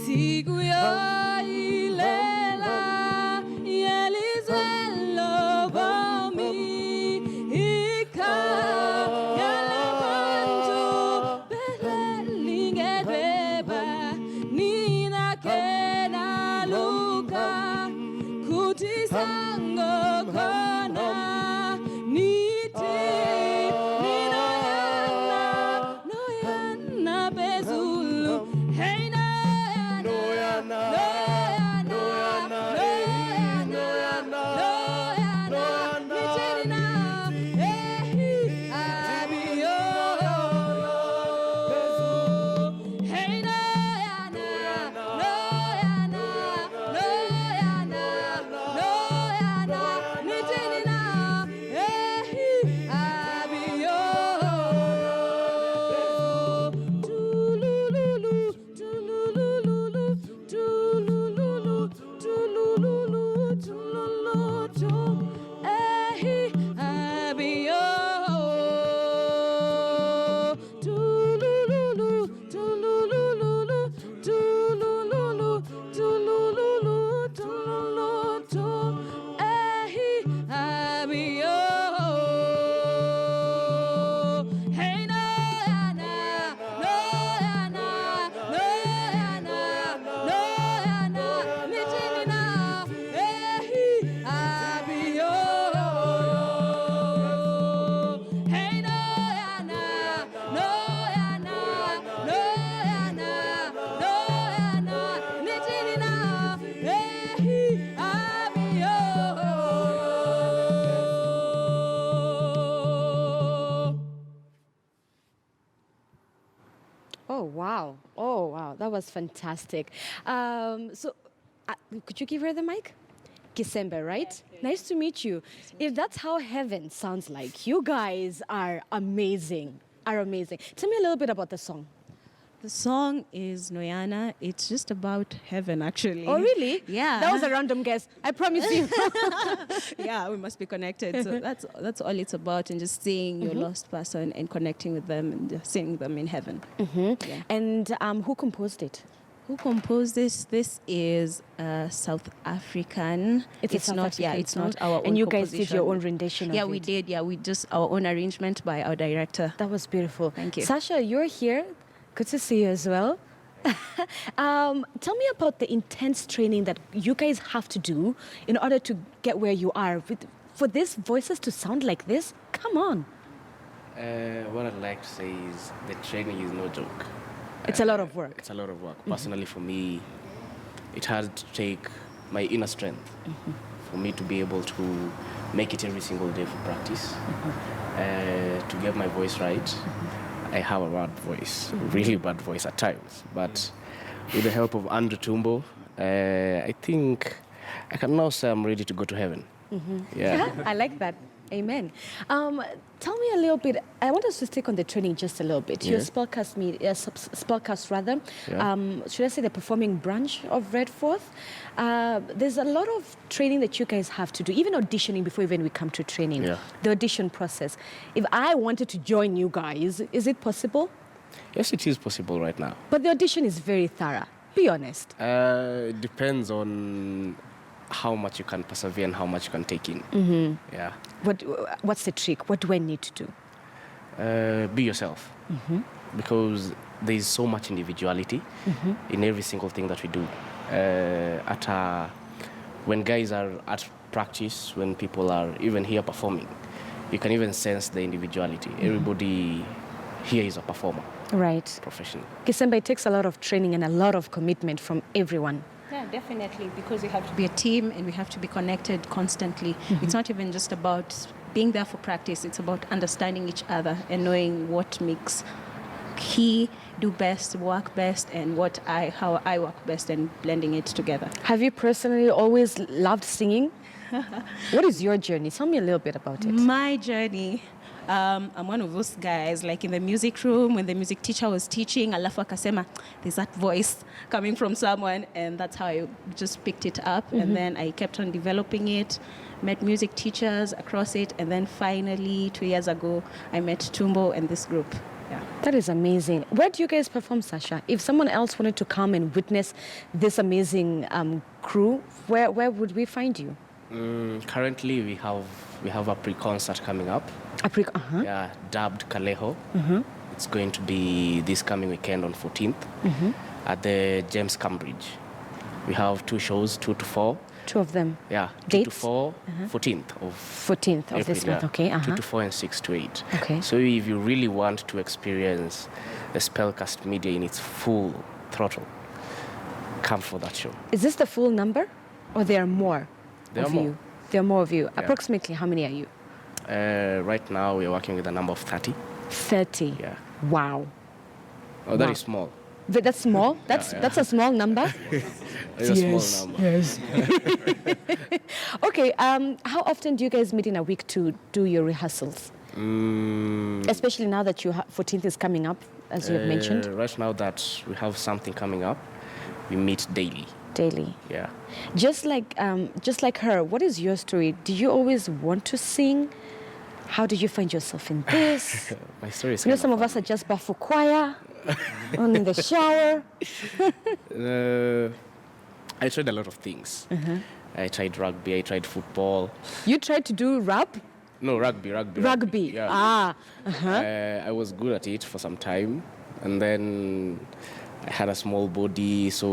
Siku ya ilela yelizwelo bomi ika yalabantu belingedweba nina kena luka kutisango kona niti nina yana noyana bezulu hey Oh, wow. That was fantastic. Could you give her the mic? Kisembe, right? Yeah, nice to meet you. If that's how heaven sounds like, you guys are amazing. Tell me a little bit about the song. The song is Noyana. It's just about heaven, actually. Oh, really? Yeah. That was a random guess. I promise you. Yeah, we must be connected. So that's all it's about, and just seeing your lost person and connecting with them and just seeing them in heaven. Mm-hmm. Yeah. And who composed it? Who composed this? This is South African. It's not our own. And you guys composition. did your own rendition of it? Yeah, we did. Yeah, we just our own arrangement by our director. That was beautiful. Thank you. Sasha, you're here. Good to see you as well. Tell me about the intense training that you guys have to do in order to get where you are. For these voices to sound like this, come on. What I'd like to say is the training is no joke. It's a lot of work. It's a lot of work. Personally, for me, it had to take my inner strength for me to be able to make it every single day for practice, to get my voice right. I have a bad voice, really bad voice at times. But with the help of Andrew Tumbo, I think I can now say I'm ready to go to heaven. Yeah, I like that. Amen. Tell me a little bit. I want us to stick on the training just a little bit. Your Spellcast Media, Spellcast rather. Yeah. Should I say the performing branch of redfourth? There's a lot of training that you guys have to do, even auditioning before even we come to training. Yeah. The audition process. If I wanted to join you guys, is it possible? Yes, it is possible right now. But the audition is very thorough. Be honest. It depends on how much you can persevere and how much you can take in. Yeah. What's the trick? What do I need to do? Be yourself. Because there is so much individuality in every single thing that we do. When guys are at practice, when people are even here performing, you can even sense the individuality. Everybody here is a performer. Right. Professional. Kisembe, it takes a lot of training and a lot of commitment from everyone. Yeah, definitely, because we have to be a team and we have to be connected constantly. It's not even just about being there for practice. It's about understanding each other and knowing what makes he do best, work best, and how I work best, and blending it together. Have you personally always loved singing? What is your journey? Tell me a little bit about it. My journey, I'm one of those guys, like in the music room, when the music teacher was teaching, alafu akasema, there's that voice coming from someone, and that's how I just picked it up. And then I kept on developing it, met music teachers across it, and then finally, 2 years ago, I met Tumbo and this group. Yeah. That is amazing. Where do you guys perform, Sasha? If someone else wanted to come and witness this amazing crew, where would we find you? Currently, we have a pre-concert coming up. Yeah, dubbed Kaleho. It's going to be this coming weekend on 14th at the James Cambridge. We have 2 shows, 2 to 4. 2 of them. Yeah, 2 Dates? to 4, 14th of 14th of April, this month. yeah. Okay. 2 to 4 and 6 to 8. Okay. So if you really want to experience the Spellcast Media in its full throttle, come for that show. Is this the full number, or there are more There of are more. you? There are more of you. Yeah. Approximately how many are you? Right now, we're working with a number of 30. 30. Yeah. Wow. Oh, that Wow. is small. That's small. That's a small number. It's a small number. Yes. Okay. How often do you guys meet in a week to do your rehearsals? Especially now that 14th is coming up, as you have mentioned. Right now that we have something coming up, we meet daily. Daily. Yeah. Just like her, what is your story? Do you always want to sing? How did you find yourself in this? My story is You know, kind some of us are just barefoot choir, on in the shower. I tried a lot of things. I tried rugby, I tried football. You tried to do rap? No, rugby. Rugby. Yeah. Ah. I was good at it for some time, and then I had a small body, so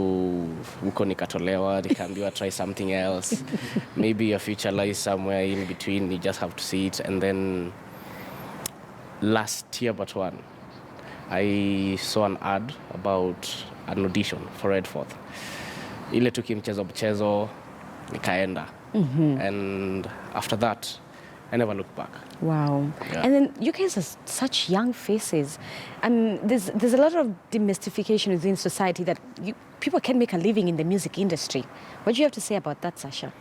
huko nikatolewa, nikaambiwa try something else. Maybe your future lies somewhere in between, you just have to see it. And then last year but one, I saw an ad about an audition for redfourth. Ile tuki mchezo nikaenda. And after that, I never looked back. Wow. Yeah. And then you guys are such young faces. And there's a lot of demystification within society that people can make a living in the music industry. What do you have to say about that, Sasha?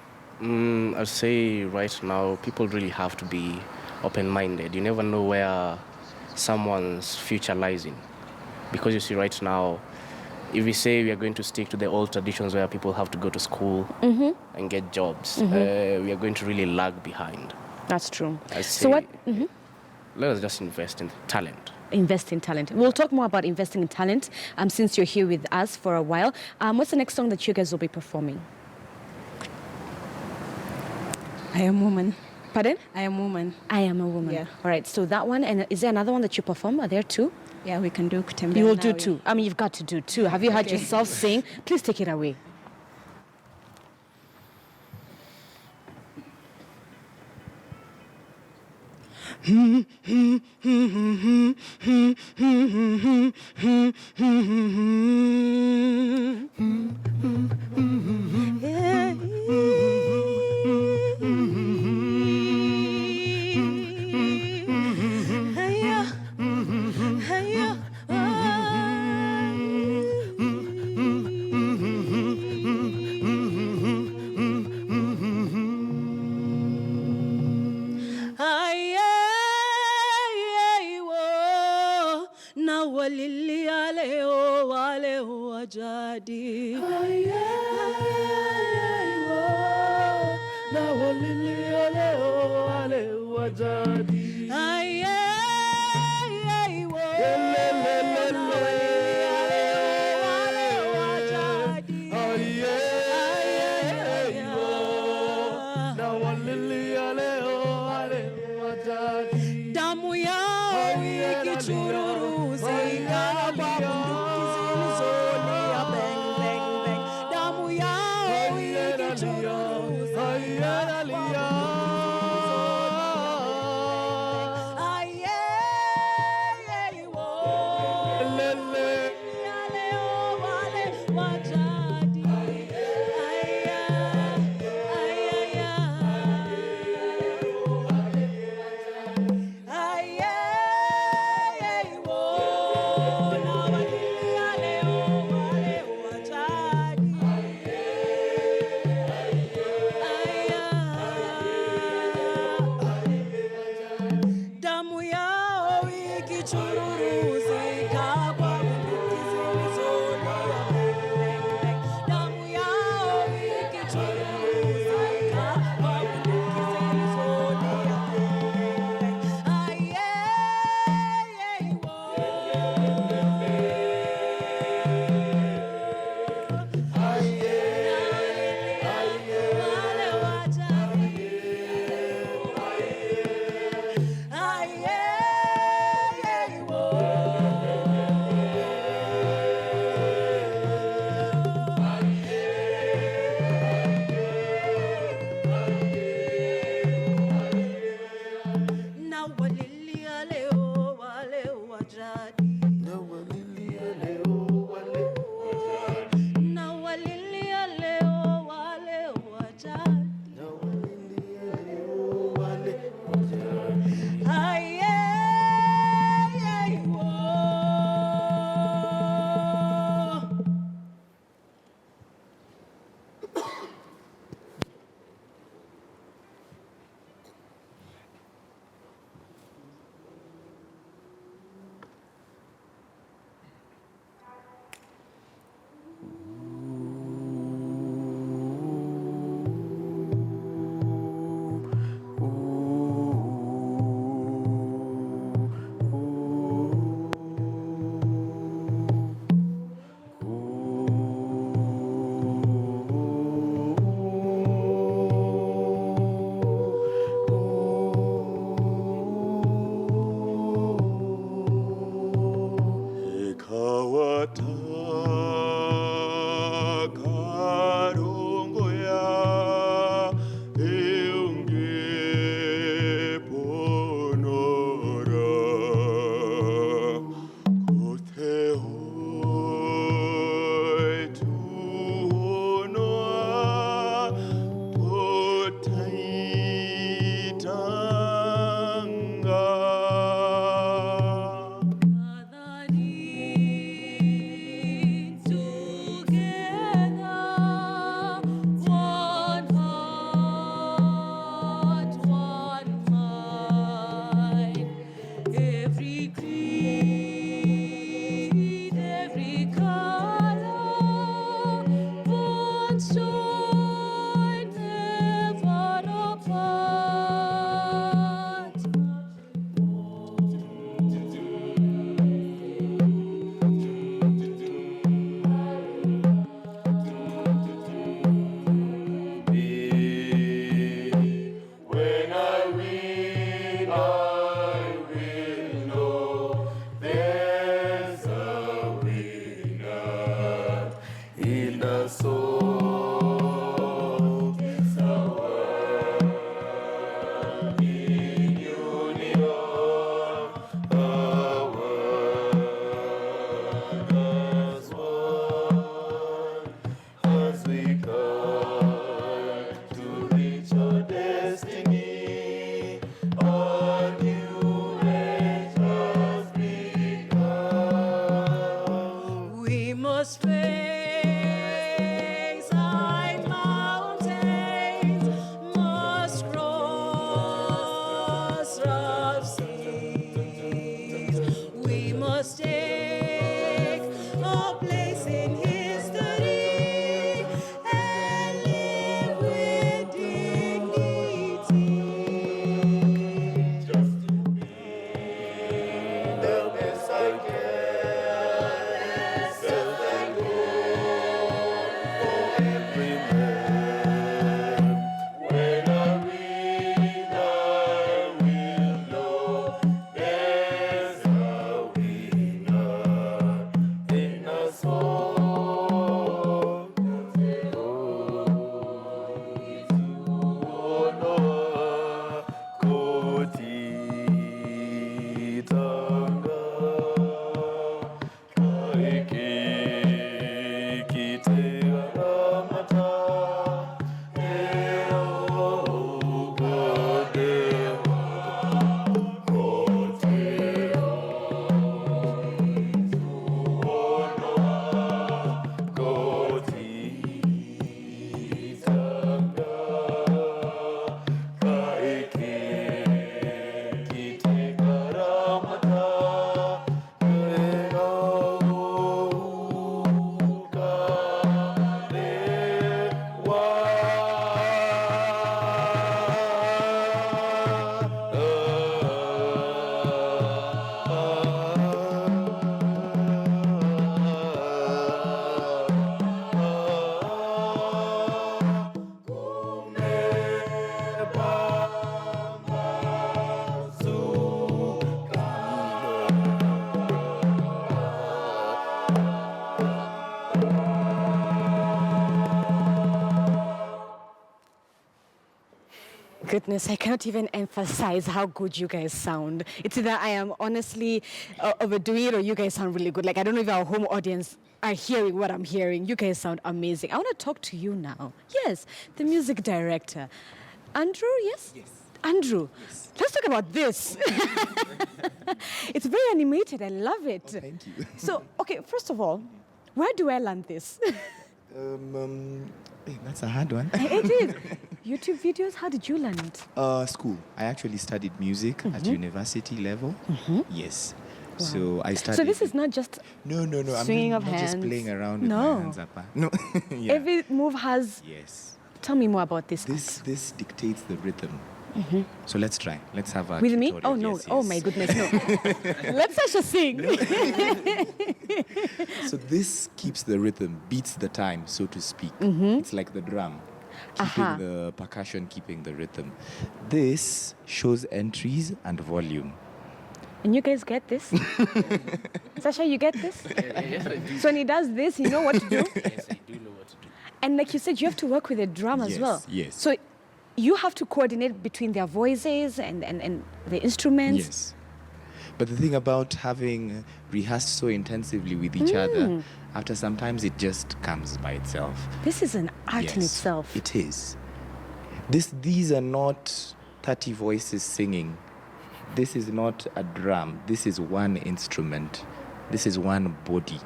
I'd say right now, people really have to be open-minded. You never know where someone's future lies in. Because you see right now, if we say we are going to stick to the old traditions where people have to go to school and get jobs, we are going to really lag behind. That's true. I say, So what? let us just invest in talent. Invest in talent. We'll talk more about investing in talent since you're here with us for a while. What's the next song that you guys will be performing? I am woman. Pardon? I am woman. I am a woman. Yeah. All right. So that one, and is there another one that you perform? Are there 2? Yeah, we can do Kutembea You will do Nawe. 2. I mean, you've got to do 2. Have you heard Okay. yourself sing? Please take it away. Damu yao ikichururuza ingawa bunduki zilizolia bang bang bang. Damu yao ikichururuza ingawa bunduki zilizolia bang bang. Leo wale wajadi. goodness, I cannot even emphasize how good you guys sound. It's either I am honestly overdoing it or you guys sound really good. Like, I don't know if our home audience are hearing what I'm hearing. You guys sound amazing. I want to talk to you now. Yes, the music director. Andrew, yes? Yes. Andrew, Yes. let's talk about this. It's very animated. I love it. Oh, thank you. So, okay, first of all, where do I learn this? Hey, that's a hard one. It is. YouTube videos, how did you learn it? School. I actually studied music at university level. Yes. Wow. So I studied. So this is not just No. swinging I'm of not just hands. playing around with No. my hands up. No. Yeah. Every move has. Yes. Tell me more about this. This dictates the rhythm. So let's try. Let's have a With me? tutorial. Oh no! Yes, Oh yes. my goodness! No. Let's Sasha sing. So this keeps the rhythm, beats the time, so to speak. It's like the drum, keeping the percussion, keeping the rhythm. This shows entries and volume. And you guys get this? Sasha, you get this? Yes, I do. So when he does this, you know what to do. Yes, I do know what to do. And like you said, you have to work with the drum as Yes, well. yes. So you have to coordinate between their voices and the instruments. Yes. But the thing about having rehearsed so intensively with each other, after sometimes it just comes by itself. This is an art in Yes, itself. It is. These are not 30 voices singing. This is not a drum. This is one instrument. This is one body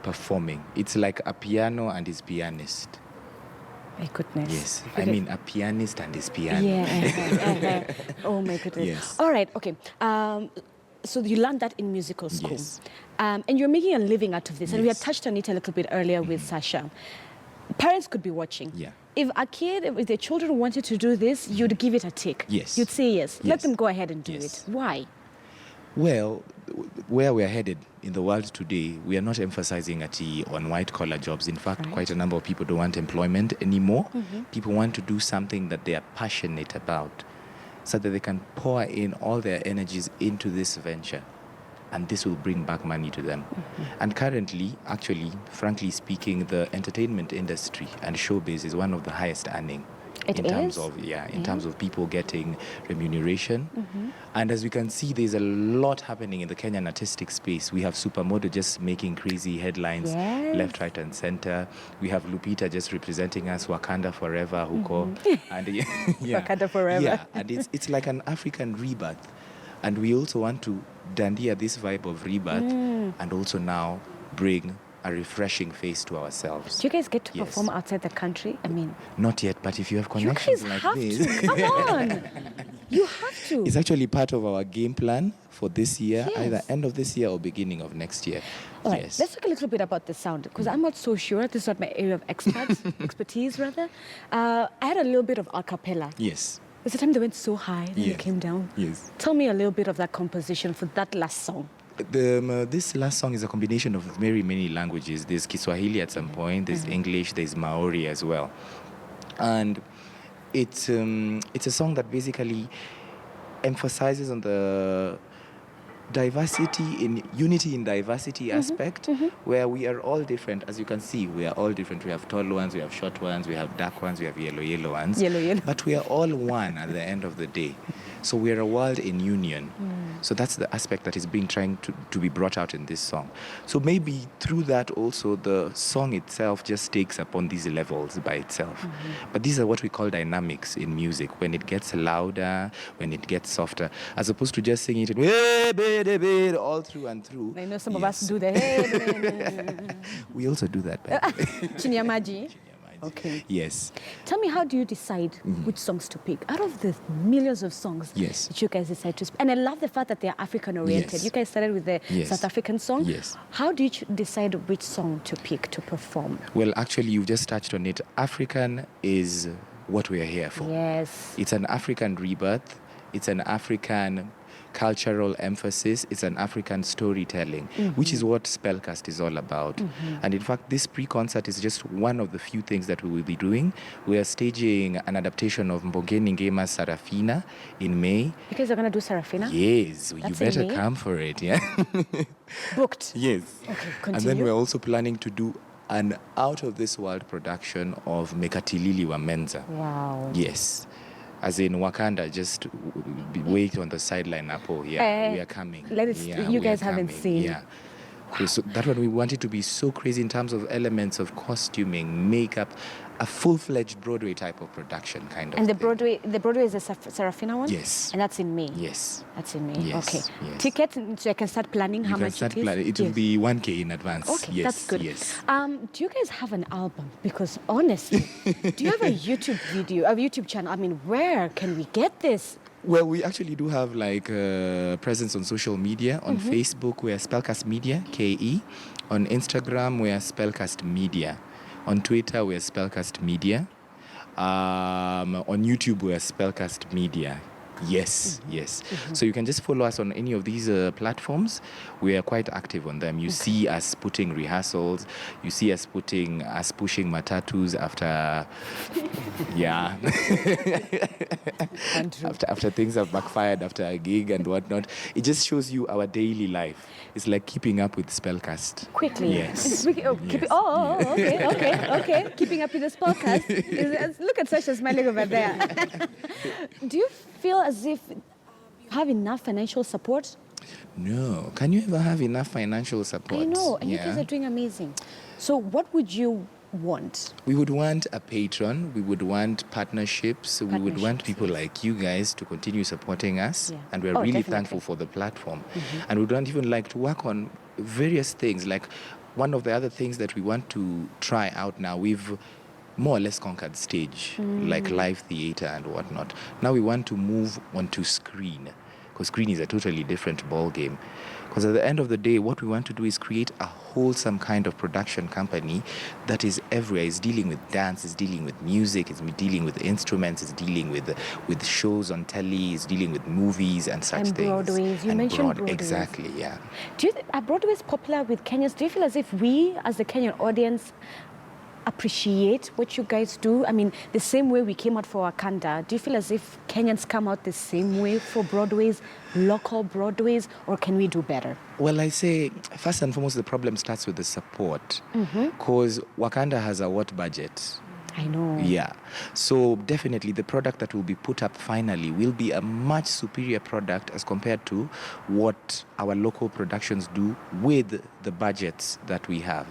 performing. It's like a piano and his pianist. My goodness. Yes. Okay. I mean, a pianist and his piano. Yeah. Oh my goodness. Yes. All right. Okay. So you learned that in musical school. Yes. And you're making a living out of this. And we had Yes. touched on it a little bit earlier with Sasha. Parents could be watching. Yeah. If their children wanted to do this, you'd give it a tick. Yes. You'd say yes. Let Yes. them go ahead and do Yes. it. Why? Well, where we're headed in the world today, we are not emphasizing on white-collar jobs. In fact, Right. quite a number of people don't want employment anymore. People want to do something that they are passionate about so that they can pour in all their energies into this venture. And this will bring back money to them. And currently, actually, frankly speaking, the entertainment industry and showbiz is one of the highest earning. It in terms is? of in terms of people getting remuneration. And as we can see, there's a lot happening in the Kenyan artistic space. We have Supermodel just making crazy headlines Yes. left, right, and center. We have Lupita just representing us, Wakanda Forever, Huko. And Wakanda Forever. Yeah, and it's like an African rebirth. And we also want to dandia this vibe of rebirth and also now bring a refreshing face to ourselves. Do you guys get to Yes. perform outside the country? I mean, Not yet, but if you have you connections guys like have this, to. Come on. You have to. it's actually part of our game plan for this year, Yes. either end of this year or beginning of next year. All right, Yes. let's talk a little bit about the sound because I'm not so sure. This is not my area of expertise, rather. I had a little bit of a cappella. Yes. There's a time they went so high, then Yes. they came down. Yes. Tell me a little bit of that composition for that last song. This last song is a combination of very many languages. There's Kiswahili at some point, there's English, there's Maori as well. And it's a song that basically emphasizes on the unity in diversity aspect, where we are all different. As you can see, we are all different. We have tall ones, we have short ones, we have dark ones, we have yellow ones. Yellow. But we are all one at the end of the day. So we are a world in union. So that's the aspect that is being trying to be brought out in this song. So maybe through that also the song itself just takes upon these levels by itself. But these are what we call dynamics in music. When it gets louder, when it gets softer, as opposed to just singing it all through and through. I know some of us Yes. do the We also do that, by the way. Chinyamaji. Okay. Yes. Tell me, how do you decide which songs to pick out of the millions of songs Yes. that you guys decide to? And I love the fact that they are African oriented. Yes. You guys started with the Yes. South African song. Yes. How do you decide which song to pick to perform? Well, actually, you've just touched on it. African is what we are here for. Yes. It's an African rebirth. It's an African cultural emphasis. It's an African storytelling, which is what Spellcast is all about. And in fact, this pre-concert is just one of the few things that we will be doing. We are staging an adaptation of Mbongeni Ngema's Sarafina in May. You guys are going to do Sarafina? Yes, you That's in better May? come for it, yeah? Booked. Yes. Okay, And then continue. we're also planning to do an out-of-this-world production of Mekatilili wa Menza. Wow. Yes. As in Wakanda, just wait on the sideline, Apo. Yeah, we are coming. You guys haven't seen. Yeah. So that one, we wanted to be so crazy in terms of elements of costuming, makeup, a full-fledged Broadway type of production kind of. And the thing. Broadway is the Serafina one? Yes. And that's in May? Yes. That's in May, Yes, okay. yes. Tickets, so I can start planning how much it is? It will be 1K in advance. Okay, yes, that's good. Yes. Do you guys have an album? Because honestly, do you have a YouTube channel? I mean, where can we get this? Well, we actually do have like a presence on social media. On Facebook, we are Spellcast Media, KE. On Instagram, we are Spellcast Media. On Twitter, we are Spellcast Media. On YouTube, we are Spellcast Media. Yes. So you can just follow us on any of these platforms. We are quite active on them. You see us putting rehearsals. You see us pushing matatus after, yeah, after things have backfired after a gig and whatnot. It just shows you our daily life. It's like keeping up with Spellcast. Quickly. Yes. Okay. Keeping up with the Spellcast. Look at Sasha smiling over there. Do you feel as if you have enough financial support? No. Can you ever have enough financial support? I know, and you guys are doing amazing. So what would you want? We would want a patron. We would want partnerships. We would want people like you guys to continue supporting us. Yeah. And we're really definitely. thankful for the platform. And we would even like to work on various things. Like one of the other things that we want to try out now, we've more or less conquered stage, like live theater and whatnot. Now we want to move onto screen, because screen is a totally different ball game. Because at the end of the day, what we want to do is create a wholesome kind of production company that is everywhere. It's dealing with dance, it's dealing with music, it's dealing with instruments, it's dealing with shows on telly, it's dealing with movies and such And things. Broadways. You mentioned Broadways. Exactly, yeah. Are Broadways popular with Kenyans? Do you feel as if we, as the Kenyan audience, appreciate what you guys do? I mean, the same way we came out for Wakanda, do you feel as if Kenyans come out the same way for Broadways, local Broadways, or can we do better? Well, I say, first and foremost, the problem starts with the support. Because Wakanda has a what budget? I know. Yeah. So definitely the product that will be put up finally will be a much superior product as compared to what our local productions do with the budgets that we have.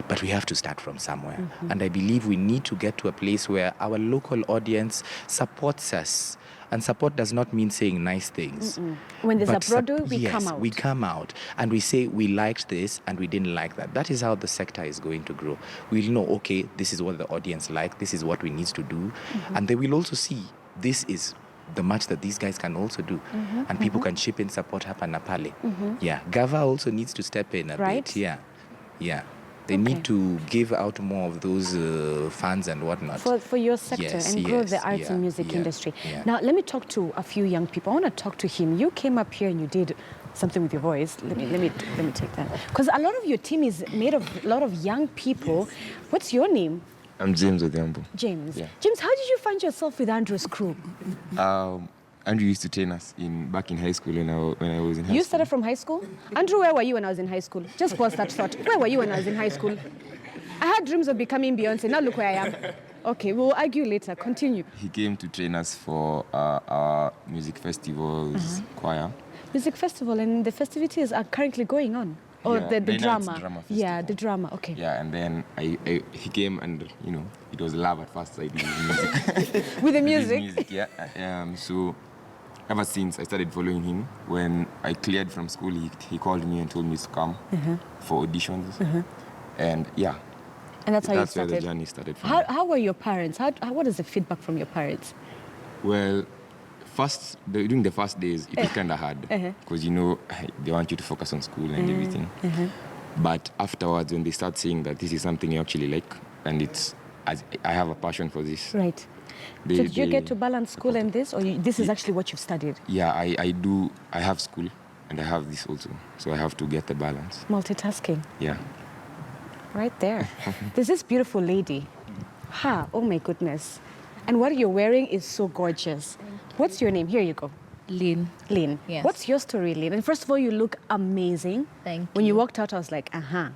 But we have to start from somewhere. And I believe we need to get to a place where our local audience supports us. And support does not mean saying nice things. When there's a Broadway, we come out. We come out and we say we liked this and we didn't like that. That is how the sector is going to grow. We'll know, okay, this is what the audience like, this is what we need to do. And they will also see this is the much that these guys can also do. And people can chip in support hapa na pale. Yeah. Gava also needs to step in a bit. Yeah. They need to give out more of those funds and whatnot. For your sector and grow the arts and music industry. Now, let me talk to a few young people. I want to talk to him. You came up here and you did something with your voice. Let me take that. Because a lot of your team is made of a lot of young people. What's your name? I'm James Odhiambo. James. Yeah. James, how did you find yourself with Andrew's crew? Andrew used to train us back in high school when I was in high school. You started from high school? Andrew, where were you when I was in high school? Just pause that thought. Where were you when I was in high school? I had dreams of becoming Beyonce. Now look where I am. Okay, we'll argue later. Continue. He came to train us for our music festivals, choir. Music festival, and the festivities are currently going on. Or the drama. Drama yeah, the drama. Okay. Yeah, and then he came and, it was love at first sight with music. With the music? With his music, yeah. So ever since I started following him, when I cleared from school, he called me and told me to come for auditions. And yeah. And that's how you where started? the journey started from. How were your parents? What is the feedback from your parents? Well, during the first days, it was kind of hard because, they want you to focus on school and everything. But afterwards, when they start seeing that this is something you actually like and I have a passion for this. Right. So did you get to balance school and this, or this is actually what you've studied? Yeah, I do. I have school and I have this also. So I have to get the balance. Multitasking. Yeah. Right there. There's this beautiful lady. Oh my goodness. And what you're wearing is so gorgeous. What's your name? Here you go. Lynn. Lynn, Yes. what's your story, Lynn? And first of all, you look amazing. Thank When you you. walked out, I was like, uh-huh.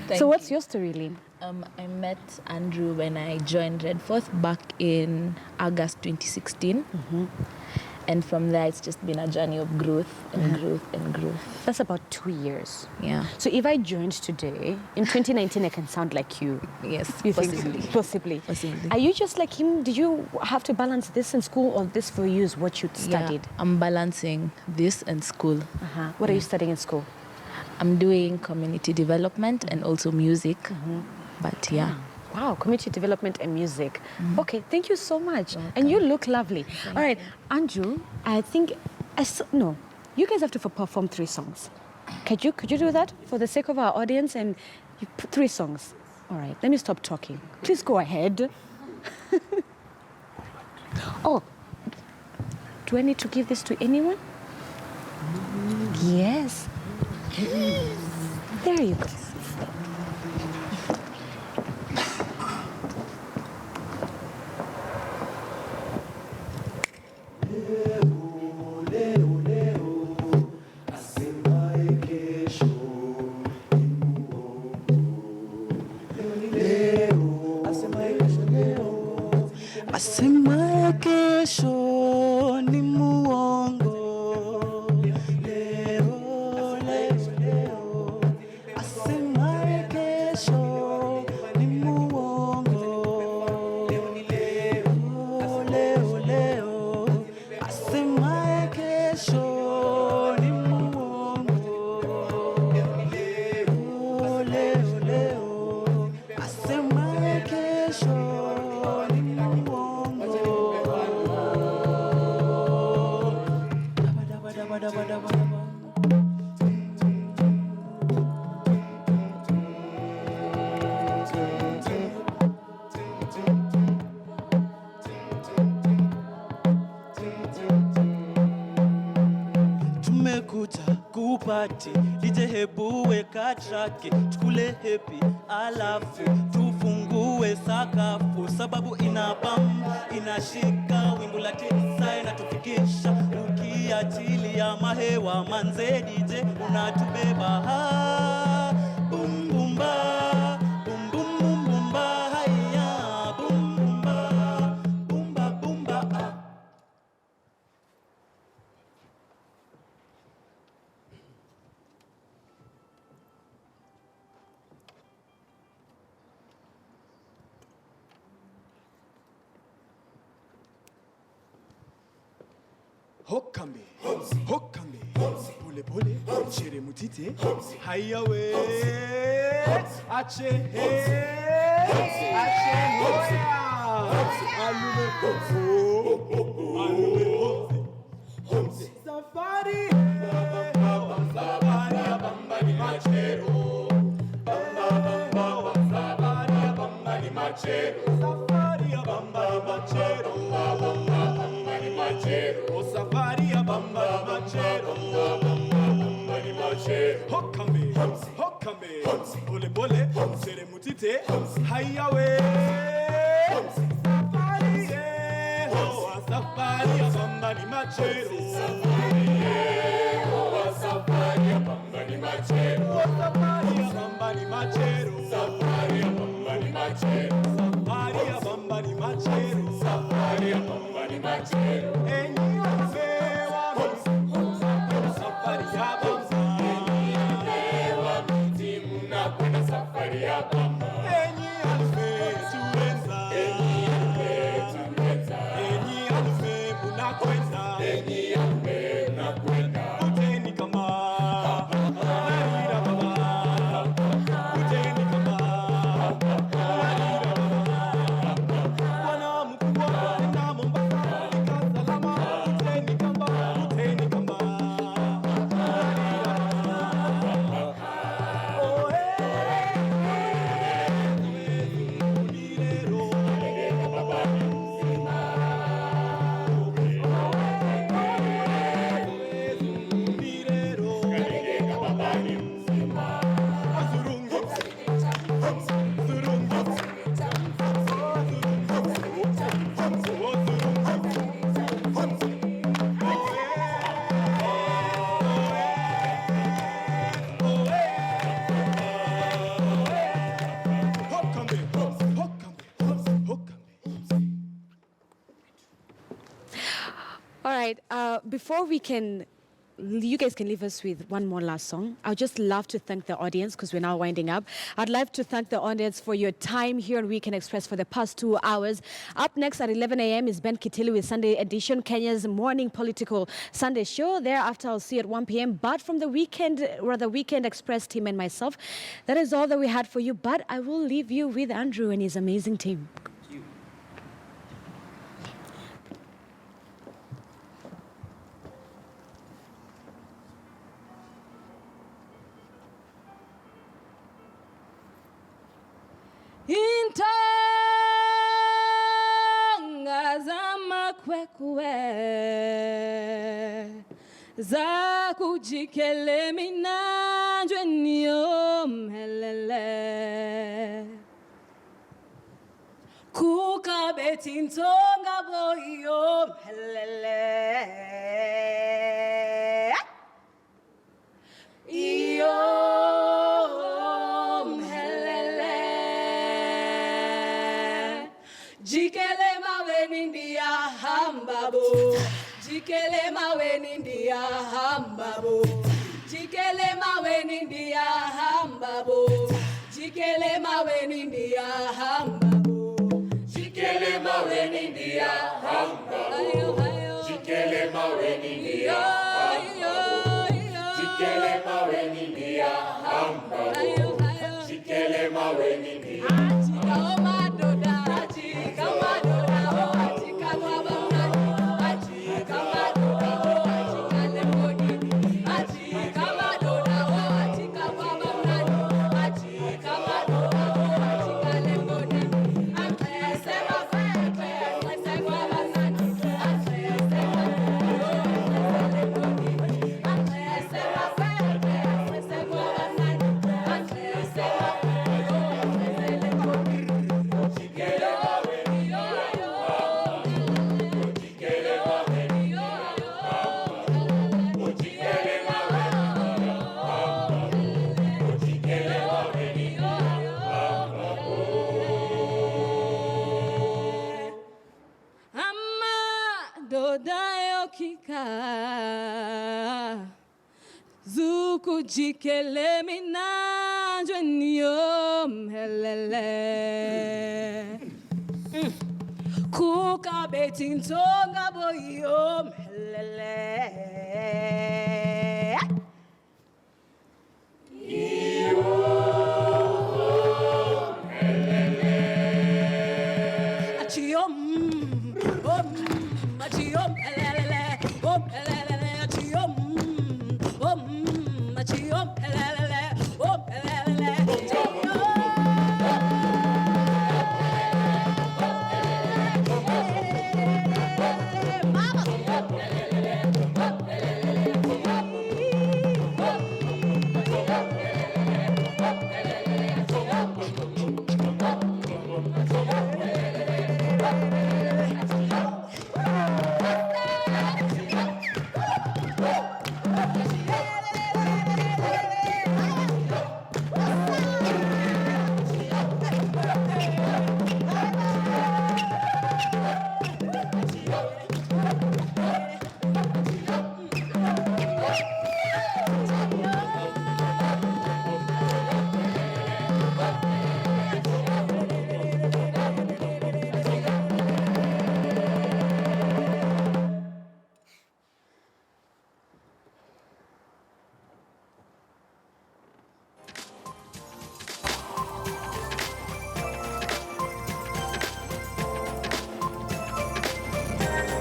Thank So what's you. your story, Lynn? I met Andrew when I joined redfourth back in August 2016. And from there, it's just been a journey of growth and growth and growth. That's about 2 years. Yeah. So if I joined today, in 2019, I can sound like you. Yes, You possibly. think? Possibly. Possibly. Are you just like him? Did you have to balance this in school, or this for you is what you studied? Yeah, I'm balancing this and school. What are you studying in school? I'm doing community development and also music. But yeah. Wow, community development and music. Okay, thank you so much. And you look lovely. All right, Andrew, I think, no, you guys have to perform 3 songs. Could you do that for the sake of our audience? And you put 3 songs. All right, let me stop talking. Please go ahead. Oh, do I need to give this to anyone? Yes. There you go. Asemaye kesho ni muongo. Leo, leo, leo. Asemaye kesho ni muongo. Leo, leo, leo. Asemaye kesho ni muongo. Leo, leo, leo. Asemaye kesho ni muongo. Tumekuja kupati DJ, hebu weka traki tukule happy, alafu tufungue sakafu, sababu inabam inashika wingu la tisa inatufikisha, ukiachilia mahewa manze DJ unatubeba bum bum ba bum bum bum bum ba haya bum bum ba bum ba bum ba Hokambe, hokambe, pole pole, chere mutite, haya we, ache hoya, alume alume safari, safari bamba ni machero, bamba safari bamba ni machero, safari bamba machero, bamba ni machero. Safari ya bamba machero, bamba ni machero. Hokambe, hokambe, pole pole, chere mutite, haya we. Safari safari ya bamba ni machero. Safari ya bamba ni machero. Safari ya bamba ni machero. Safari ya bamba ni machero. Safari ya bamba ni machero. Safari ya bamba ni machero. right. Before you guys can leave us with one more last song. I'd just love to thank the audience because we're now winding up. I'd love to thank the audience for your time here on Weekend Express for the past 2 hours. Up next at 11 a.m. is Ben Kitili with Sunday Edition, Kenya's morning political Sunday show. Thereafter, I'll see you at 1 p.m. But from the Weekend Express team and myself, that is all that we had for you. But I will leave you with Andrew and his amazing team. Intonga za makwekwe za kujikele minanjwe niyo mhelele kukabeti intonga boyo mhelele iyo Jikele mawe nindia hambabo Jikele mawe nindia hambabo Jikele mawe nindia hambabo Jikele mawe nindia hambabo Jikele mawe nindia hambabo Jikele mawe nindia hambabo Jikele mawe nindia hambabo Jikele mawe nindia Zuku jikele minanjwe niyo mhelele Kuka beti ntonga boyo mhelele Iyo mhelele Achiyom Achiyom mhelele Achiyom Achiyom